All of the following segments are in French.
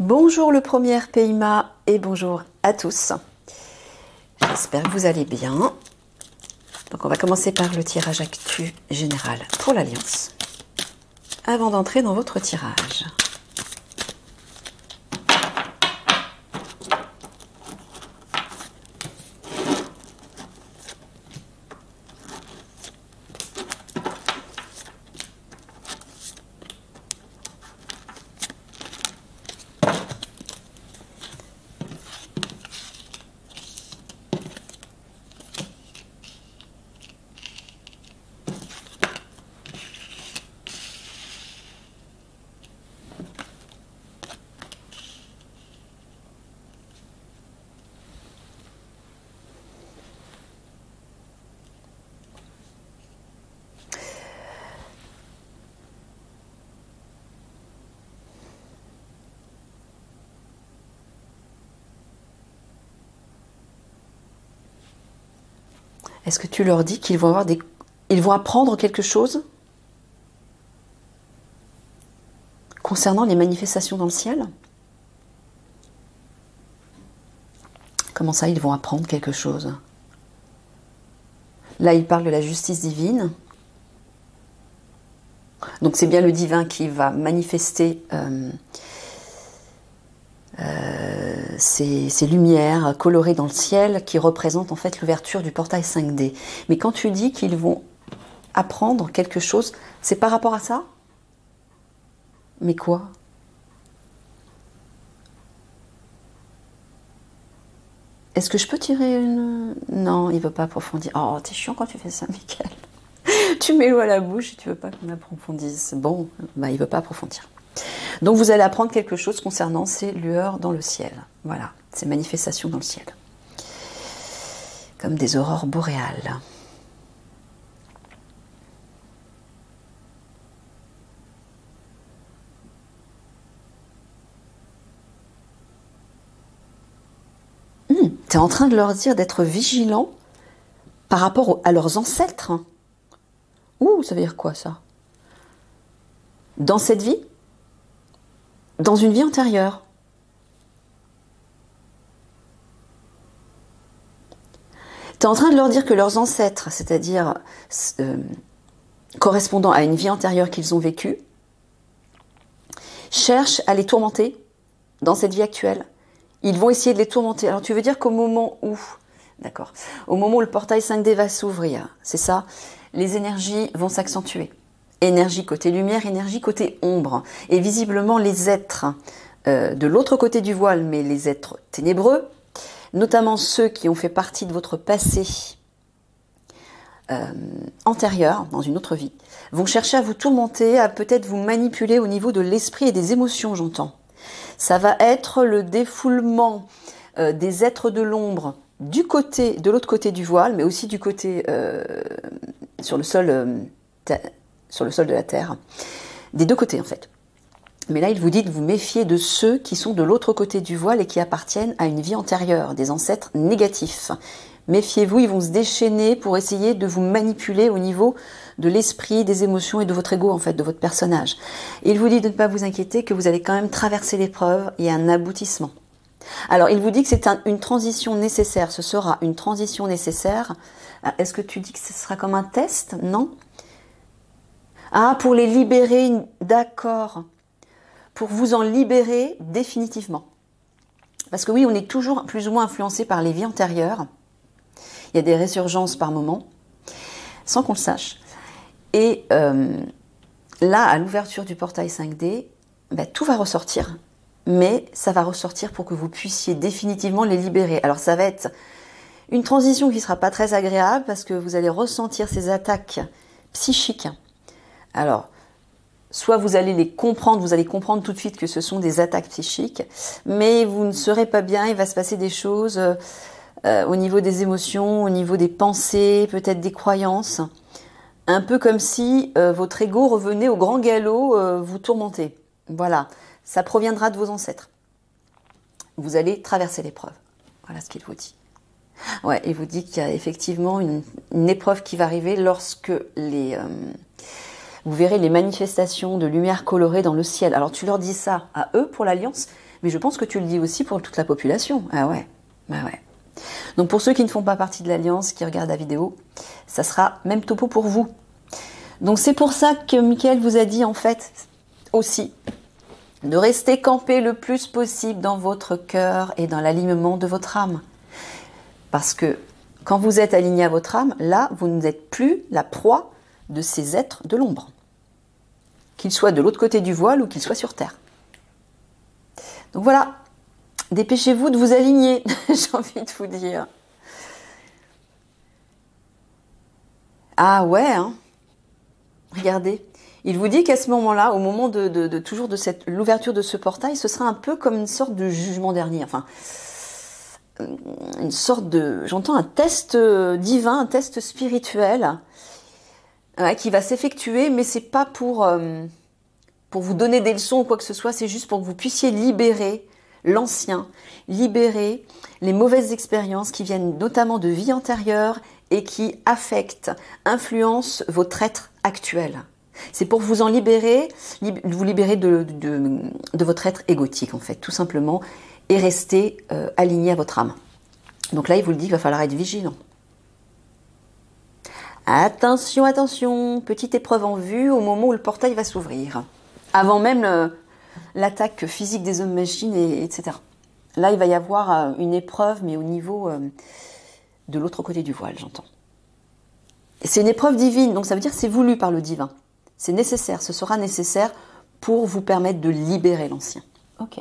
Bonjour le premier PIMA et bonjour à tous. J'espère que vous allez bien. Donc on va commencer par le tirage actu général pour l'Alliance. Avant d'entrer dans votre tirage. Est-ce que tu leur dis qu'ils vont avoir ils vont apprendre quelque chose concernant les manifestations dans le ciel? Comment ça, ils vont apprendre quelque chose? Là, il parle de la justice divine. Donc c'est bien le divin qui va manifester ces lumières colorées dans le ciel qui représentent en fait l'ouverture du portail 5D. Mais quand tu dis qu'ils vont apprendre quelque chose, c'est par rapport à ça? Mais quoi? Est-ce que je peux tirer une... Non, il veut pas approfondir. Oh, t'es chiant quand tu fais ça, Michael. Tu mets l'eau à la bouche et tu veux pas qu'on approfondisse. Bon, bah il veut pas approfondir. Donc vous allez apprendre quelque chose concernant ces lueurs dans le ciel. Voilà, ces manifestations dans le ciel. Comme des aurores boréales. Tu es en train de leur dire d'être vigilants par rapport à leurs ancêtres. Ouh, ça veut dire quoi ça? Dans cette vie? Dans une vie antérieure? Tu es en train de leur dire que leurs ancêtres, c'est-à-dire correspondant à une vie antérieure qu'ils ont vécue, cherchent à les tourmenter dans cette vie actuelle. Ils vont essayer de les tourmenter. Alors tu veux dire qu'au moment où, d'accord, au moment où le portail 5D va s'ouvrir, c'est ça, les énergies vont s'accentuer. Énergie côté lumière, énergie côté ombre. Et visiblement les êtres de l'autre côté du voile, mais les êtres ténébreux, notamment ceux qui ont fait partie de votre passé antérieur, dans une autre vie, vont chercher à vous tourmenter, à peut-être vous manipuler au niveau de l'esprit et des émotions, j'entends. Ça va être le défoulement des êtres de l'ombre de l'autre côté du voile, mais aussi du côté sur le sol de la terre, des deux côtés en fait. Mais là, il vous dit de vous méfier de ceux qui sont de l'autre côté du voile et qui appartiennent à une vie antérieure, des ancêtres négatifs. Méfiez-vous, ils vont se déchaîner pour essayer de vous manipuler au niveau de l'esprit, des émotions et de votre ego, en fait, de votre personnage. Il vous dit de ne pas vous inquiéter, que vous allez quand même traverser l'épreuve, il y a un aboutissement. Alors, il vous dit que c'est une transition nécessaire, ce sera une transition nécessaire. Est-ce que tu dis que ce sera comme un test? Non? Ah, pour les libérer, d'accord. Pour vous en libérer définitivement. Parce que oui, on est toujours plus ou moins influencé par les vies antérieures. Il y a des résurgences par moment, sans qu'on le sache. Et là, à l'ouverture du portail 5D, tout va ressortir. Mais ça va ressortir pour que vous puissiez définitivement les libérer. Alors ça va être une transition qui ne sera pas très agréable parce que vous allez ressentir ces attaques psychiques. Alors, soit vous allez les comprendre, vous allez comprendre tout de suite que ce sont des attaques psychiques, mais vous ne serez pas bien, il va se passer des choses au niveau des émotions, au niveau des pensées, peut-être des croyances. Un peu comme si votre ego revenait au grand galop vous tourmenter. Voilà, ça proviendra de vos ancêtres. Vous allez traverser l'épreuve. Voilà ce qu'il vous dit. Ouais, il vous dit qu'il y a effectivement une épreuve qui va arriver lorsque vous verrez les manifestations de lumière colorée dans le ciel. Alors tu leur dis ça à eux pour l'Alliance, Mais je pense que tu le dis aussi pour toute la population. Ah ouais, bah ouais. Donc pour ceux qui ne font pas partie de l'Alliance, qui regardent la vidéo, ça sera même topo pour vous. Donc c'est pour ça que Mickaël vous a dit en fait aussi de rester campé le plus possible dans votre cœur et dans l'alignement de votre âme. Parce que quand vous êtes aligné à votre âme, là, vous n'êtes plus la proie de ces êtres de l'ombre. Qu'ils soient de l'autre côté du voile ou qu'ils soient sur Terre. Donc voilà, dépêchez-vous de vous aligner, j'ai envie de vous dire. Ah ouais, hein. Regardez, il vous dit qu'à ce moment-là, au moment de l'ouverture de ce portail, ce sera un peu comme une sorte de jugement dernier. Enfin, une sorte de, j'entends un test divin, un test spirituel qui va s'effectuer, mais c'est pas pour vous donner des leçons ou quoi que ce soit, c'est juste pour que vous puissiez libérer l'ancien, libérer les mauvaises expériences qui viennent notamment de vie antérieure et qui affectent, influencent votre être actuel. C'est pour vous en libérer, vous libérer de votre être égotique en fait, tout simplement, et rester aligné à votre âme. Donc là, il vous le dit qu'il va falloir être vigilant. Attention, attention, petite épreuve en vue au moment où le portail va s'ouvrir. Avant même l'attaque physique des hommes-machines, etc. Là, il va y avoir une épreuve, mais au niveau de l'autre côté du voile, j'entends. C'est une épreuve divine, donc ça veut dire que c'est voulu par le divin. C'est nécessaire, ce sera nécessaire pour vous permettre de libérer l'ancien. Ok.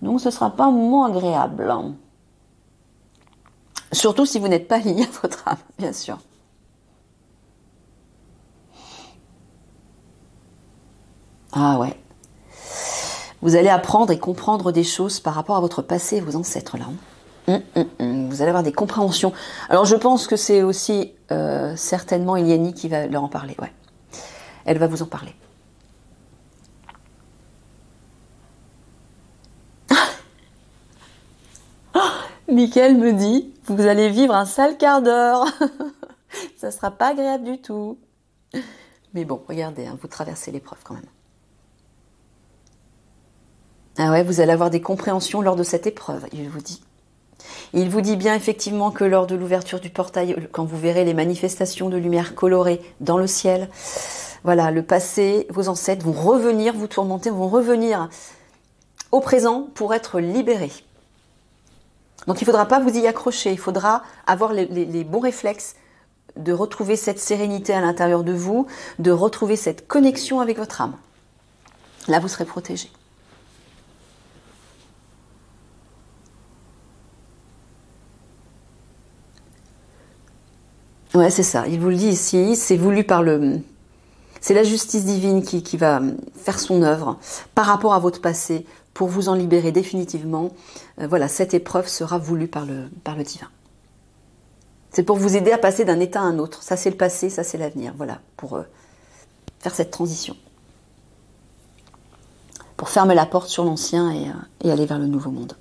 Donc ce ne sera pas un moment agréable. Surtout si vous n'êtes pas aligné à votre âme, bien sûr. Ah ouais. Vous allez apprendre et comprendre des choses par rapport à votre passé et vos ancêtres là. Vous allez avoir des compréhensions. Alors je pense que c'est aussi certainement Eliani qui va leur en parler. Ouais. Elle va vous en parler. Mickaël me dit, vous allez vivre un sale quart d'heure. Ça sera pas agréable du tout. Mais bon, regardez, hein, vous traversez l'épreuve quand même. Ah ouais, vous allez avoir des compréhensions lors de cette épreuve, il vous dit. Il vous dit bien effectivement que lors de l'ouverture du portail, quand vous verrez les manifestations de lumière colorée dans le ciel, voilà, le passé, vos ancêtres vont revenir vous tourmenter, vont revenir au présent pour être libérés. Donc il ne faudra pas vous y accrocher, il faudra avoir les bons réflexes de retrouver cette sérénité à l'intérieur de vous, de retrouver cette connexion avec votre âme. Là, vous serez protégé. Ouais, c'est ça. Il vous le dit ici, c'est voulu par le... C'est la justice divine qui va faire son œuvre par rapport à votre passé pour vous en libérer définitivement. Voilà, cette épreuve sera voulue par le divin. C'est pour vous aider à passer d'un état à un autre. Ça, c'est le passé, ça, c'est l'avenir. Voilà, pour faire cette transition. Pour fermer la porte sur l'ancien et aller vers le nouveau monde.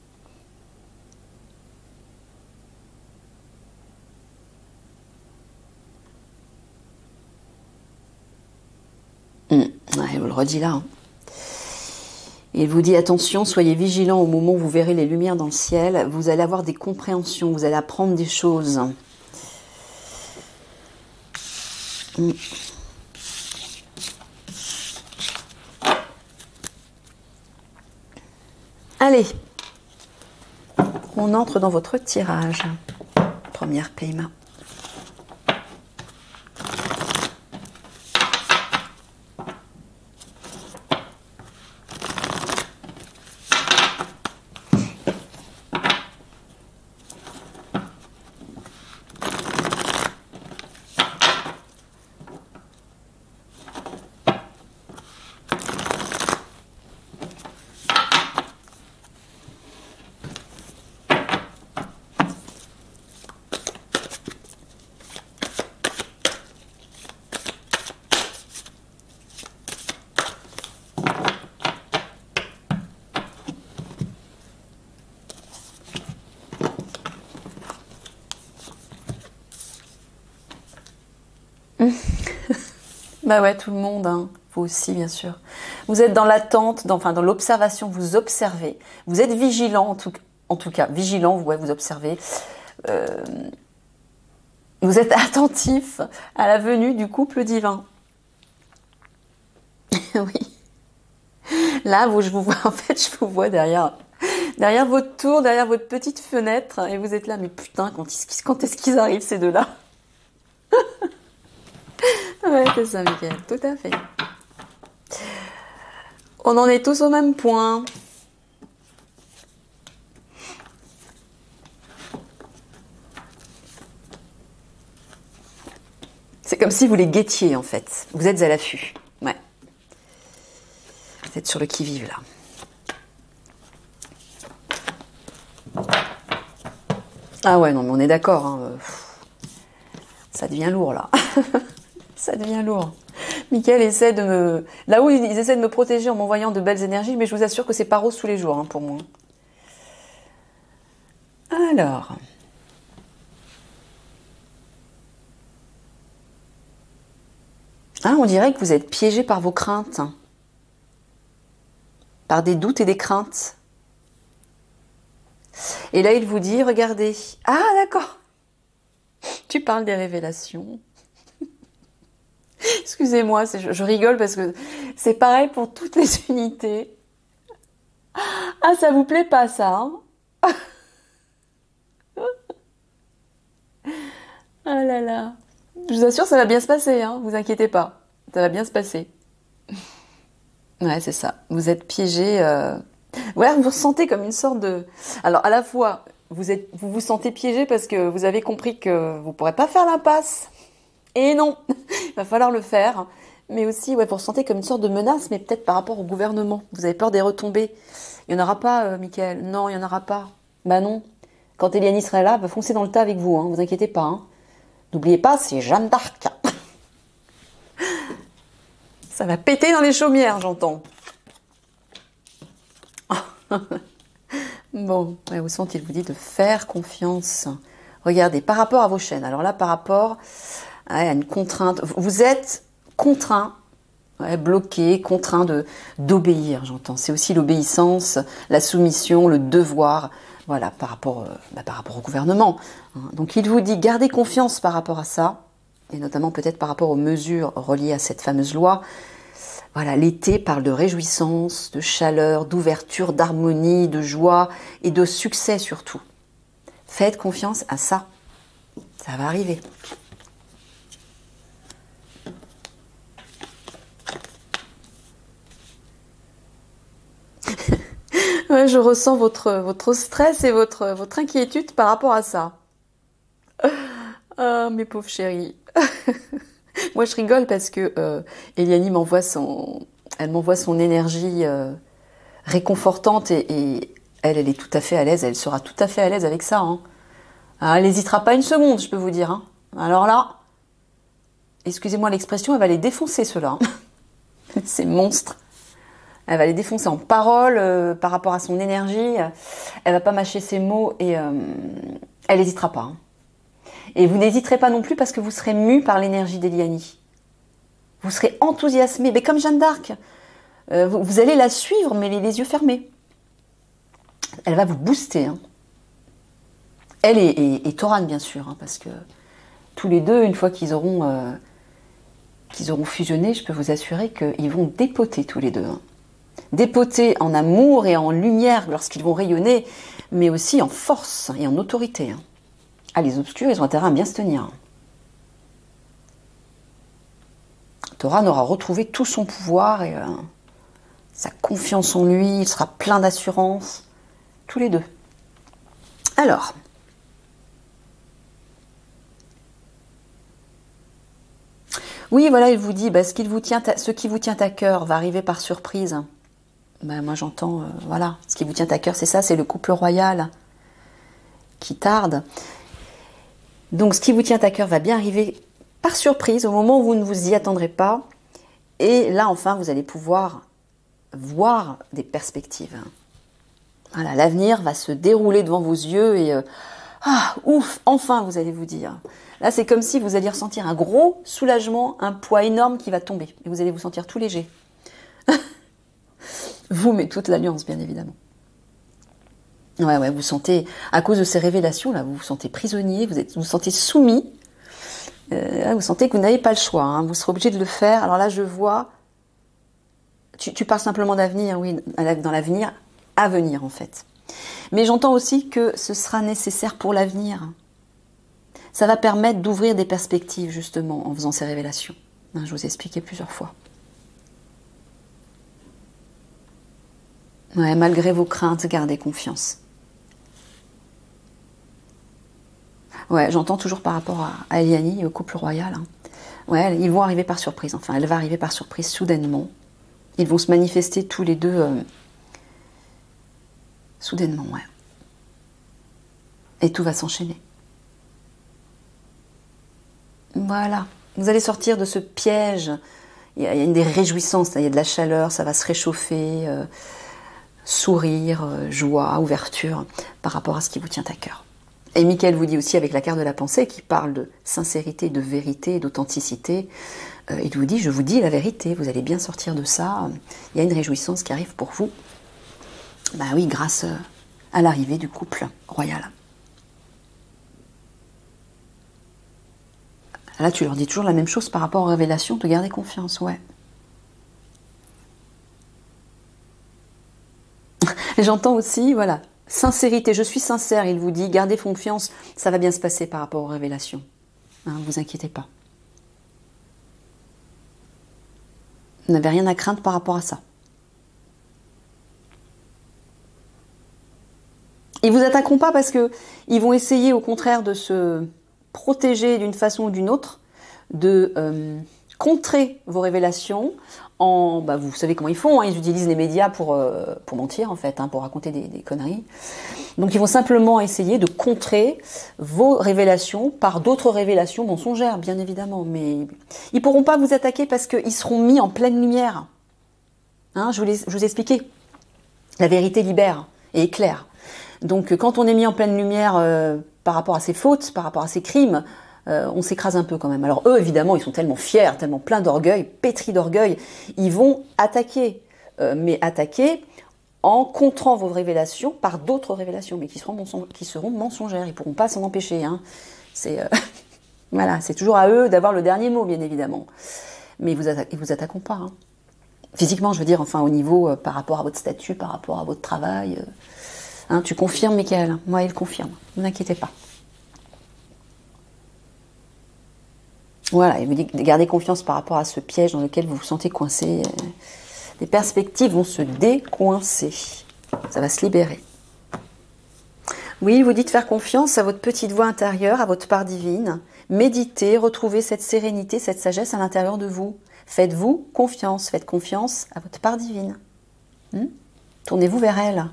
Ouais, je vous le redis là. Hein. Il vous dit attention, soyez vigilants au moment où vous verrez les lumières dans le ciel. Vous allez avoir des compréhensions, vous allez apprendre des choses. Allez, on entre dans votre tirage. Première PMA. Bah ouais, tout le monde, hein. Vous aussi, bien sûr. Vous êtes dans l'attente, enfin dans l'observation, vous observez. Vous êtes vigilant, en tout cas, vigilant, ouais, vous observez. Vous êtes attentif à la venue du couple divin. Oui. Là, je vous vois, en fait, je vous vois derrière votre tour, derrière votre petite fenêtre, et vous êtes là, mais putain, quand est-ce qu'ils arrivent, ces deux-là? Ouais, c'est ça, Mickaël, tout à fait. On en est tous au même point. C'est comme si vous les guettiez, en fait. Vous êtes à l'affût. Ouais. Vous êtes sur le qui-vive, là. Ah ouais, non, mais on est d'accord. Hein. Ça devient lourd, là. Ça devient lourd. Mickaël essaie de me... Là où ils essaient de me protéger en m'envoyant de belles énergies, mais je vous assure que c'est pas rose tous les jours, hein, pour moi. Alors... Ah, on dirait que vous êtes piégé par vos craintes. Par des doutes et des craintes. Et là, il vous dit, regardez. Ah, d'accord. Tu parles des révélations. Excusez-moi, je rigole parce que c'est pareil pour toutes les unités. Ah, ça vous plaît pas, ça, hein? Ah là là. Je vous assure, ça va bien se passer, hein, vous inquiétez pas. Ça va bien se passer. Ouais, c'est ça. Vous êtes piégé. Ouais, vous ressentez comme une sorte de... Alors, à la fois, vous vous sentez piégé parce que vous avez compris que vous pourrez pas faire l'impasse. Et non, il va falloir le faire. Mais aussi, ouais, vous ressentez comme une sorte de menace, mais peut-être par rapport au gouvernement. Vous avez peur des retombées. Il n'y en aura pas, Mickaël. Non, il n'y en aura pas. Bah non. Quand Eliane sera là, elle va foncer dans le tas avec vous, hein, vous inquiétez pas. Hein. N'oubliez pas, c'est Jeanne d'Arc. Ça va péter dans les chaumières, j'entends. Bon, ouais, au centre, il vous dit de faire confiance. Regardez, par rapport à vos chaînes. Alors là, par rapport à une contrainte, vous êtes contraint, ouais, bloqué, contraint d'obéir, j'entends. C'est aussi l'obéissance, la soumission, le devoir. Voilà, par rapport au gouvernement. Donc il vous dit, gardez confiance par rapport à ça, et notamment peut-être par rapport aux mesures reliées à cette fameuse loi. Voilà, l'été parle de réjouissance, de chaleur, d'ouverture, d'harmonie, de joie et de succès surtout. Faites confiance à ça. Ça va arriver. Ouais, je ressens votre stress et votre inquiétude par rapport à ça. Ah, mes pauvres chéris. Moi, je rigole parce que Eliane m'envoie elle m'envoie son énergie réconfortante et elle est tout à fait à l'aise. Elle sera tout à fait à l'aise avec ça. Hein. Ah, elle n'hésitera pas une seconde, je peux vous dire. Hein. Alors là, excusez-moi l'expression, elle va les défoncer ceux-là. Ces monstres. Elle va les défoncer en paroles par rapport à son énergie. Elle va pas mâcher ses mots et elle n'hésitera pas. Hein. Et vous n'hésiterez pas non plus parce que vous serez mu par l'énergie d'Eliane. Vous serez enthousiasmé, mais comme Jeanne d'Arc. Vous allez la suivre, mais les yeux fermés. Elle va vous booster. Hein. Elle et Thoran, bien sûr, hein, parce que tous les deux, une fois qu'ils auront fusionné, je peux vous assurer qu'ils vont dépoter tous les deux. Hein. Dépoter en amour et en lumière lorsqu'ils vont rayonner, mais aussi en force et en autorité. Hein. Ah, les obscurs, ils ont intérêt à bien se tenir. Thoran aura retrouvé tout son pouvoir et sa confiance en lui, il sera plein d'assurance, tous les deux. Alors, oui, voilà, il vous dit, ce qui vous tient à cœur va arriver par surprise. Moi, j'entends, voilà, ce qui vous tient à cœur, c'est ça, c'est le couple royal qui tarde. Donc, ce qui vous tient à cœur va bien arriver par surprise, au moment où vous ne vous y attendrez pas. Et là, enfin, vous allez pouvoir voir des perspectives. Voilà, l'avenir va se dérouler devant vos yeux et ouf, enfin, vous allez vous dire. Là, c'est comme si vous alliez ressentir un gros soulagement, un poids énorme qui va tomber. Et vous allez vous sentir tout léger. Vous, mais toute l'alliance, bien évidemment. Ouais, ouais, vous sentez, à cause de ces révélations, là, vous vous sentez prisonnier, vous vous sentez soumis. Vous sentez que vous n'avez pas le choix, hein, vous serez obligé de le faire. Alors là, je vois, tu parles simplement d'avenir, oui, dans l'avenir, à venir en fait. Mais j'entends aussi que ce sera nécessaire pour l'avenir. Ça va permettre d'ouvrir des perspectives, justement, en faisant ces révélations. Hein, je vous ai expliqué plusieurs fois. Ouais, malgré vos craintes, gardez confiance. Ouais, j'entends toujours par rapport à Eliani et au couple royal. Hein. Ouais, ils vont arriver par surprise. Enfin, elle va arriver par surprise, soudainement. Ils vont se manifester tous les deux soudainement, ouais. Et tout va s'enchaîner. Voilà. Vous allez sortir de ce piège. Il y a une des réjouissances, il y a de la chaleur, ça va se réchauffer, sourire, joie, ouverture par rapport à ce qui vous tient à cœur. Et Michael vous dit aussi avec la carte de la pensée qui parle de sincérité, de vérité, d'authenticité. Il vous dit, je vous dis la vérité, vous allez bien sortir de ça. Il y a une réjouissance qui arrive pour vous. Bah oui, grâce à l'arrivée du couple royal. Là, tu leur dis toujours la même chose par rapport aux révélations, de garder confiance, ouais. J'entends aussi, voilà, sincérité, je suis sincère, il vous dit, gardez confiance, ça va bien se passer par rapport aux révélations. Hein, vous inquiétez pas. Vous n'avez rien à craindre par rapport à ça. Ils vous attaqueront pas parce que ils vont essayer au contraire de se protéger d'une façon ou d'une autre, de contrer vos révélations. Vous savez comment ils font, hein, ils utilisent les médias pour mentir en fait, hein, pour raconter des conneries. Donc ils vont simplement essayer de contrer vos révélations par d'autres révélations mensongères, bien évidemment. Mais ils pourront pas vous attaquer parce qu'ils seront mis en pleine lumière. Hein, je vous ai expliqué. La vérité libère et éclaire. Donc quand on est mis en pleine lumière par rapport à ses fautes, par rapport à ses crimes, on s'écrase un peu quand même. Alors eux, évidemment, ils sont tellement fiers, tellement pleins d'orgueil, pétris d'orgueil, ils vont attaquer, mais attaquer en contrant vos révélations par d'autres révélations, mais qui seront mensongères. Ils ne pourront pas s'en empêcher. Hein. Voilà, c'est toujours à eux d'avoir le dernier mot, bien évidemment. Mais ils vous attaqueront pas. Hein. Physiquement, je veux dire, enfin au niveau par rapport à votre statut, par rapport à votre travail. Hein, tu confirmes, Michael? Moi, il confirme. Ne vous inquiétez pas. Voilà, il vous dit de garder confiance par rapport à ce piège dans lequel vous vous sentez coincé. Les perspectives vont se décoincer. Ça va se libérer. Oui, il vous dit de faire confiance à votre petite voix intérieure, à votre part divine. Méditez, retrouvez cette sérénité, cette sagesse à l'intérieur de vous. Faites-vous confiance. Faites confiance à votre part divine. Tournez-vous vers elle.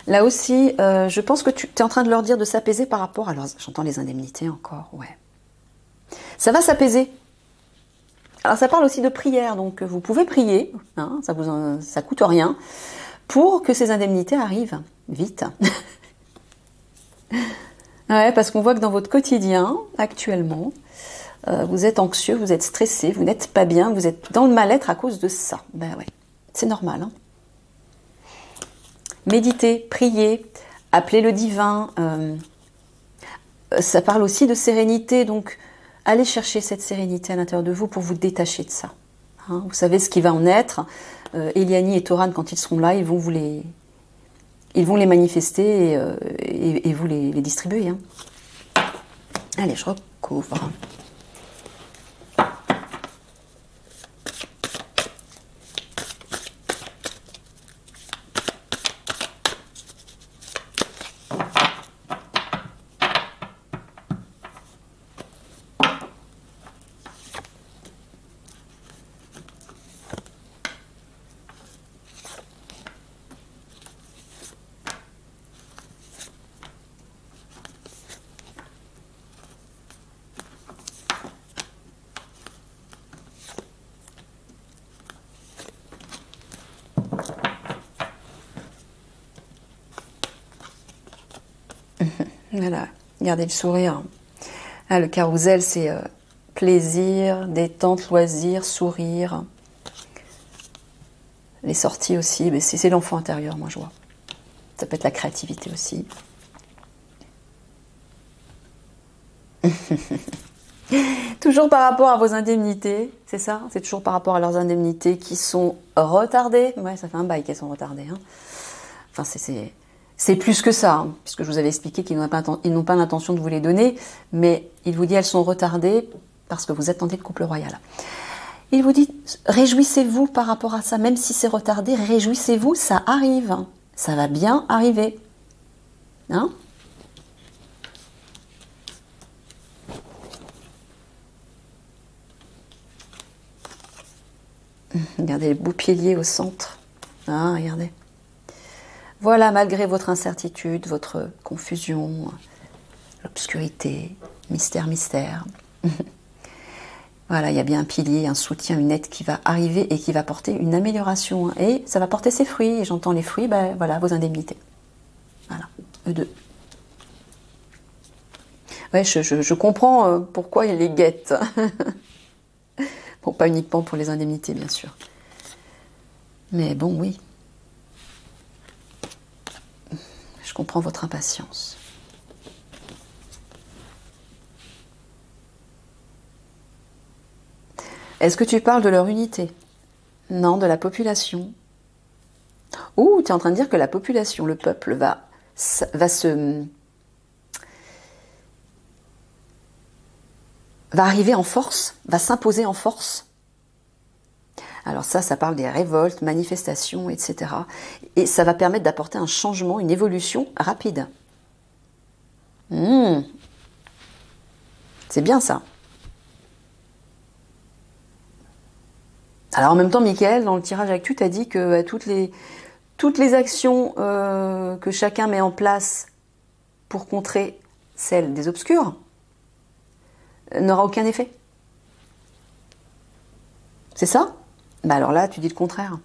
Là aussi, je pense que tu es en train de leur dire de s'apaiser par rapport... Alors, j'entends les indemnités encore, ouais. Ça va s'apaiser. Alors, ça parle aussi de prière, donc vous pouvez prier, hein, ça coûte rien, pour que ces indemnités arrivent vite. Ouais, parce qu'on voit que dans votre quotidien, actuellement, vous êtes anxieux, vous êtes stressé, vous n'êtes pas bien, vous êtes dans le mal-être à cause de ça. Ben ouais, c'est normal, hein. Méditez, priez, appelez le divin. Ça parle aussi de sérénité, donc allez chercher cette sérénité à l'intérieur de vous pour vous détacher de ça. Hein, vous savez ce qui va en être. Eliani et Toran, quand ils seront là, ils vont les manifester et vous les distribuer. Hein. Allez, je recouvre. Voilà, gardez le sourire. Ah, le carrousel, c'est plaisir, détente, loisir, sourire. Les sorties aussi, mais c'est l'enfant intérieur, moi je vois. Ça peut être la créativité aussi. Toujours par rapport à vos indemnités, c'est ça? C'est toujours par rapport à leurs indemnités qui sont retardées. Ouais, ça fait un bail qu'elles sont retardées. Hein. Enfin, c'est plus que ça, hein, puisque je vous avais expliqué qu'ils n'ont pas l'intention de vous les donner, mais il vous dit elles sont retardées parce que vous attendez le couple royal. Il vous dit, réjouissez-vous par rapport à ça, même si c'est retardé, réjouissez-vous, ça arrive. Ça va bien arriver. Hein? Regardez les beaux piliers au centre. Ah, regardez. Voilà, malgré votre incertitude, votre confusion, l'obscurité, mystère, mystère. Voilà, il y a bien un pilier, un soutien, une aide qui va arriver et qui va porter une amélioration. Et ça va porter ses fruits. Et j'entends les fruits, ben voilà, vos indemnités. Voilà, eux deux. Ouais, je comprends pourquoi ils les guettent. Bon, pas uniquement pour les indemnités, bien sûr. Mais bon, oui. Je comprends votre impatience. Est-ce que tu parles de leur unité? Non, de la population. Ouh, tu es en train de dire que la population, le peuple, va arriver en force, va s'imposer en force. Alors ça parle des révoltes, manifestations, etc. Et ça va permettre d'apporter un changement, une évolution rapide. C'est bien ça. Alors en même temps, Michael, dans le tirage avec tu t'as dit que toutes les actions que chacun met en place pour contrer celle des obscurs n'aura aucun effet. C'est ça? Bah alors là, tu dis le contraire.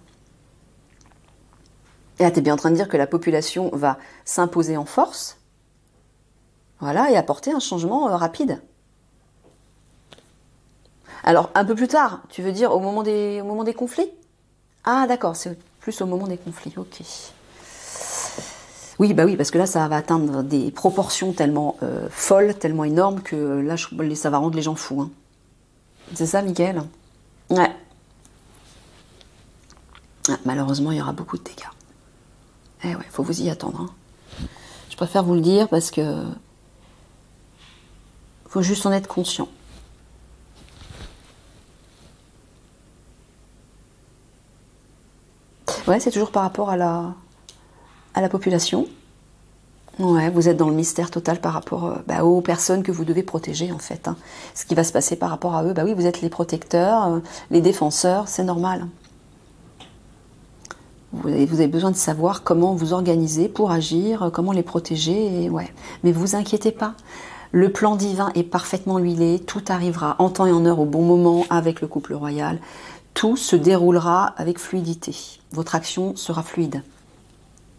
Et là, tu es bien en train de dire que la population va s'imposer en force, voilà, et apporter un changement rapide. Alors, un peu plus tard, tu veux dire au moment des conflits? Ah, d'accord, c'est plus au moment des conflits, ok. Oui, bah oui, parce que là, ça va atteindre des proportions tellement folles, tellement énormes, que là, ça va rendre les gens fous. Hein. C'est ça, Mickaël? Ouais. Ah, malheureusement, il y aura beaucoup de dégâts. Eh ouais, faut vous y attendre. Hein. Je préfère vous le dire parce que faut juste en être conscient. Ouais, c'est toujours par rapport à la population. Ouais, vous êtes dans le mystère total par rapport aux personnes que vous devez protéger en fait. Hein. Ce qui va se passer par rapport à eux, bah oui, vous êtes les protecteurs, les défenseurs, c'est normal. Vous avez besoin de savoir comment vous organiser pour agir, comment les protéger, et ouais. Mais vous inquiétez pas, le plan divin est parfaitement huilé, tout arrivera en temps et en heure au bon moment avec le couple royal. Tout se déroulera avec fluidité. Votre action sera fluide.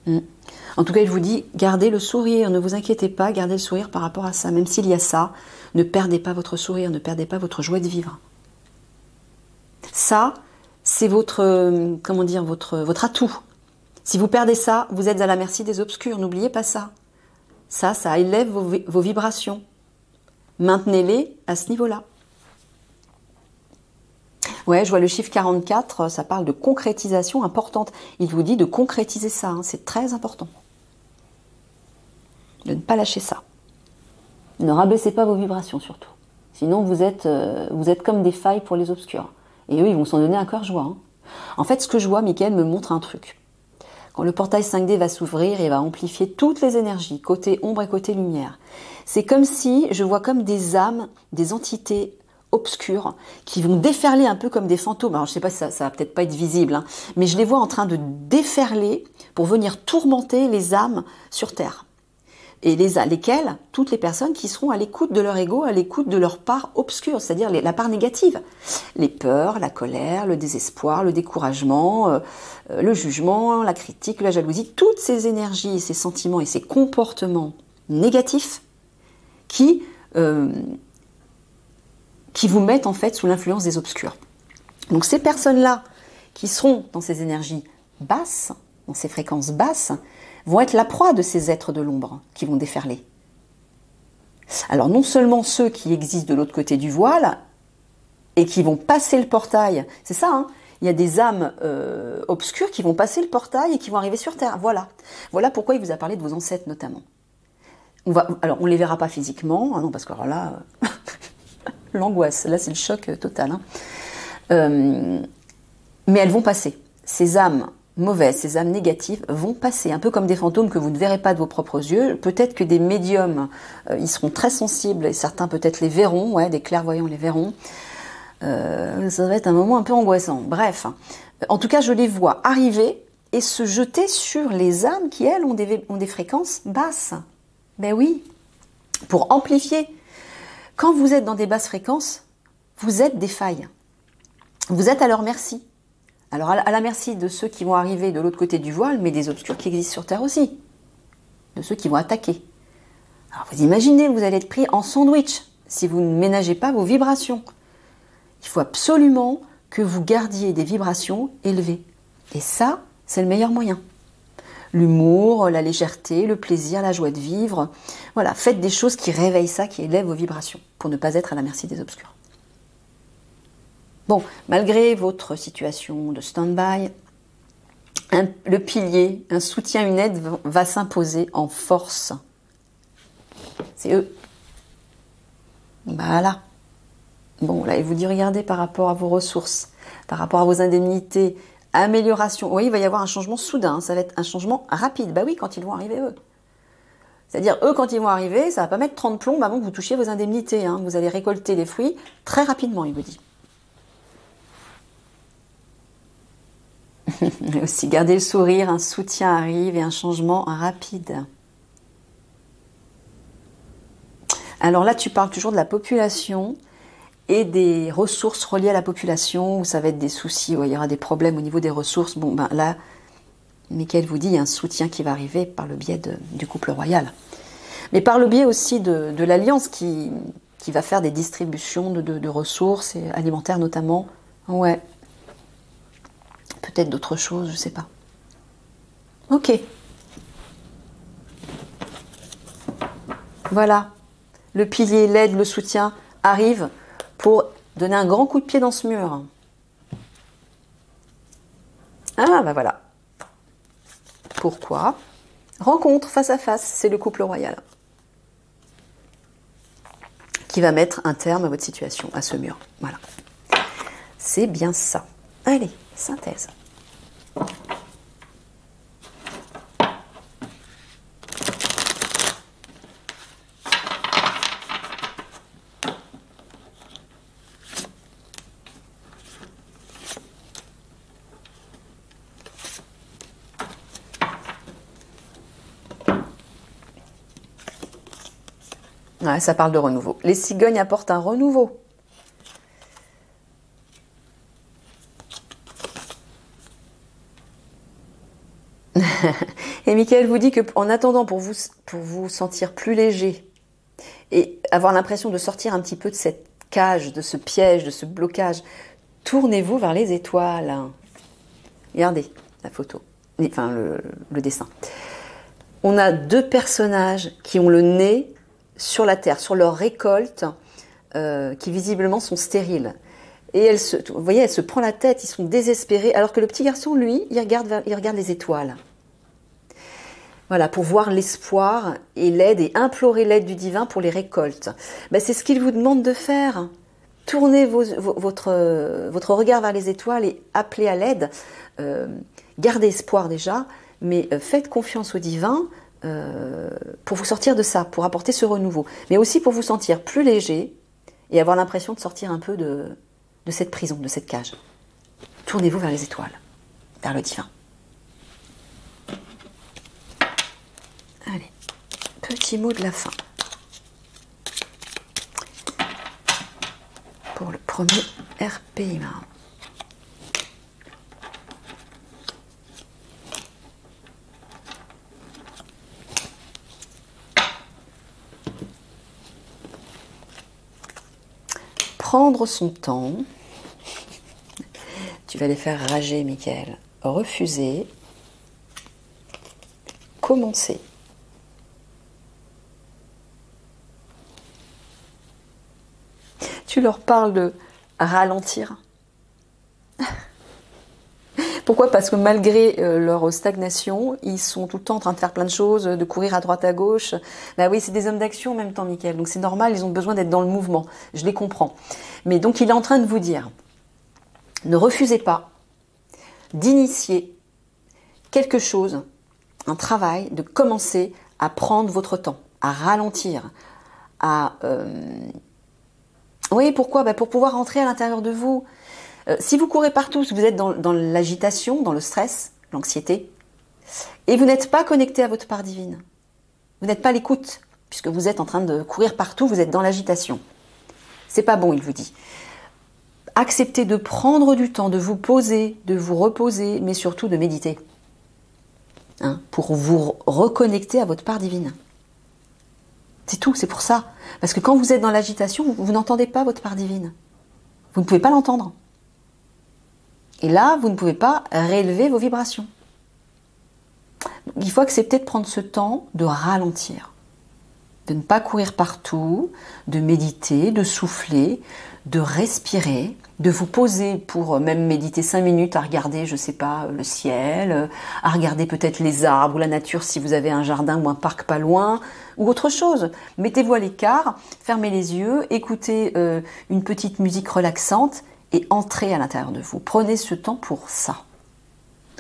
En tout cas, il vous dit, gardez le sourire, ne vous inquiétez pas, gardez le sourire par rapport à ça. Même s'il y a ça, ne perdez pas votre sourire, ne perdez pas votre joie de vivre. Ça, c'est votre, comment dire, votre atout. Si vous perdez ça, vous êtes à la merci des obscurs, n'oubliez pas ça. Ça élève vos vibrations. Maintenez-les à ce niveau-là. Ouais, je vois le chiffre 44, ça parle de concrétisation importante. Il vous dit de concrétiser ça, hein, c'est très important. De ne pas lâcher ça. Ne rabaissez pas vos vibrations surtout. Sinon, vous êtes comme des failles pour les obscurs. Et eux, ils vont s'en donner à cœur joie. Hein. En fait, ce que je vois, Mickaël me montre un truc. Quand le portail 5D va s'ouvrir, il va amplifier toutes les énergies, côté ombre et côté lumière. C'est comme si, je vois comme des âmes, des entités obscures qui vont déferler un peu comme des fantômes. Alors je sais pas si ça va peut-être pas être visible, hein, mais je les vois en train de déferler pour venir tourmenter les âmes sur Terre. Et lesquelles? Toutes les personnes qui seront à l'écoute de leur ego, à l'écoute de leur part obscure, c'est-à-dire la part négative. Les peurs, la colère, le désespoir, le découragement, le jugement, la critique, la jalousie, toutes ces énergies, ces sentiments et ces comportements négatifs qui qui vous mettent en fait sous l'influence des obscurs. Donc ces personnes-là qui seront dans ces énergies basses, dans ces fréquences basses, vont être la proie de ces êtres de l'ombre qui vont déferler. Alors non seulement ceux qui existent de l'autre côté du voile et qui vont passer le portail, c'est ça, hein, il y a des âmes obscures qui vont passer le portail et qui vont arriver sur Terre. Voilà. Voilà pourquoi il vous a parlé de vos ancêtres notamment. Alors on ne les verra pas physiquement, ah non, parce que alors là, l'angoisse, là c'est le choc total. Hein. Mais elles vont passer. Ces âmes mauvaises, ces âmes négatives vont passer, un peu comme des fantômes que vous ne verrez pas de vos propres yeux. Peut-être que des médiums, ils seront très sensibles, et certains peut-être les verront, ouais, des clairvoyants les verront. Ça va être un moment un peu angoissant. Bref, en tout cas, je les vois arriver et se jeter sur les âmes qui, elles, ont des fréquences basses. Ben oui, pour amplifier. Quand vous êtes dans des basses fréquences, vous êtes des failles. Vous êtes à leur merci. Alors à la merci de ceux qui vont arriver de l'autre côté du voile, mais des obscurs qui existent sur Terre aussi. De ceux qui vont attaquer. Alors vous imaginez, vous allez être pris en sandwich si vous ne ménagez pas vos vibrations. Il faut absolument que vous gardiez des vibrations élevées. Et ça, c'est le meilleur moyen. L'humour, la légèreté, le plaisir, la joie de vivre. Voilà, faites des choses qui réveillent ça, qui élèvent vos vibrations, pour ne pas être à la merci des obscurs. Bon, malgré votre situation de stand-by, le pilier, un soutien, une aide va s'imposer en force. C'est eux. Voilà. Bon, là, il vous dit, regardez par rapport à vos ressources, par rapport à vos indemnités, amélioration. Oui, il va y avoir un changement soudain, ça va être un changement rapide. Bah oui, quand ils vont arriver, eux. C'est-à-dire, eux, quand ils vont arriver, ça va pas mettre 30 plombes avant que vous touchiez vos indemnités. Hein. Vous allez récolter les fruits très rapidement, il vous dit. Aussi, gardez le sourire, un soutien arrive et un changement rapide. Alors là, tu parles toujours de la population et des ressources reliées à la population, où ça va être des soucis, où il y aura des problèmes au niveau des ressources. Bon, ben là, Michael vous dit, il y a un soutien qui va arriver par le biais du couple royal. Mais par le biais aussi de l'Alliance qui va faire des distributions de ressources et alimentaires notamment. Ouais. Peut-être d'autres choses, je ne sais pas. Ok. Voilà. Le pilier, l'aide, le soutien arrive pour donner un grand coup de pied dans ce mur. Ah, ben voilà. Pourquoi? Rencontre face à face, c'est le couple royal qui va mettre un terme à votre situation, à ce mur. Voilà. C'est bien ça. Allez, synthèse. Ouais, ça parle de renouveau. Les cigognes apportent un renouveau. Et Michael vous dit qu'en attendant, pour vous sentir plus léger et avoir l'impression de sortir un petit peu de cette cage, de ce piège, de ce blocage, tournez-vous vers les étoiles. Regardez la photo, enfin le dessin. On a deux personnages qui ont le nez sur la terre, sur leur récolte, qui visiblement sont stériles. Et vous voyez, elle se prend la tête, ils sont désespérés, alors que le petit garçon, lui, il regarde les étoiles. Voilà, pour voir l'espoir et l'aide et implorer l'aide du divin pour les récoltes. Ben, c'est ce qu'il vous demande de faire. Tournez votre regard vers les étoiles et appelez à l'aide. Gardez espoir déjà, mais faites confiance au divin pour vous sortir de ça, pour apporter ce renouveau. Mais aussi pour vous sentir plus léger et avoir l'impression de sortir un peu de cette prison, de cette cage. Tournez-vous vers les étoiles, vers le divin. Allez, petit mot de la fin. Pour le premier RP. prendre son temps. Tu vas les faire rager, Michael. Refuser. Commencer. Tu leur parles de ralentir. Pourquoi? Parce que malgré leur stagnation, ils sont tout le temps en train de faire plein de choses, de courir à droite à gauche. Bah oui, c'est des hommes d'action en même temps, Michael. Donc c'est normal, ils ont besoin d'être dans le mouvement. Je les comprends. Mais donc il est en train de vous dire, ne refusez pas d'initier quelque chose, un travail, de commencer à prendre votre temps, à ralentir, à... Oui, pourquoi? Bah pour pouvoir rentrer à l'intérieur de vous. Si vous courez partout, si vous êtes dans l'agitation, dans le stress, l'anxiété, et vous n'êtes pas connecté à votre part divine, vous n'êtes pas à l'écoute, puisque vous êtes en train de courir partout, vous êtes dans l'agitation. C'est pas bon, il vous dit. Acceptez de prendre du temps, de vous poser, de vous reposer, mais surtout de méditer. Hein, pour vous reconnecter à votre part divine. C'est tout, c'est pour ça. Parce que quand vous êtes dans l'agitation, vous n'entendez pas votre part divine. Vous ne pouvez pas l'entendre. Et là, vous ne pouvez pas réélever vos vibrations. Donc, il faut accepter de prendre ce temps de ralentir, de ne pas courir partout, de méditer, de souffler, de respirer, de vous poser pour même méditer 5 minutes à regarder, je sais pas, le ciel, à regarder peut-être les arbres ou la nature si vous avez un jardin ou un parc pas loin, ou autre chose. Mettez-vous à l'écart, fermez les yeux, écoutez une petite musique relaxante et entrez à l'intérieur de vous. Prenez ce temps pour ça.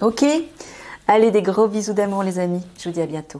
Ok? Allez, des gros bisous d'amour les amis. Je vous dis à bientôt.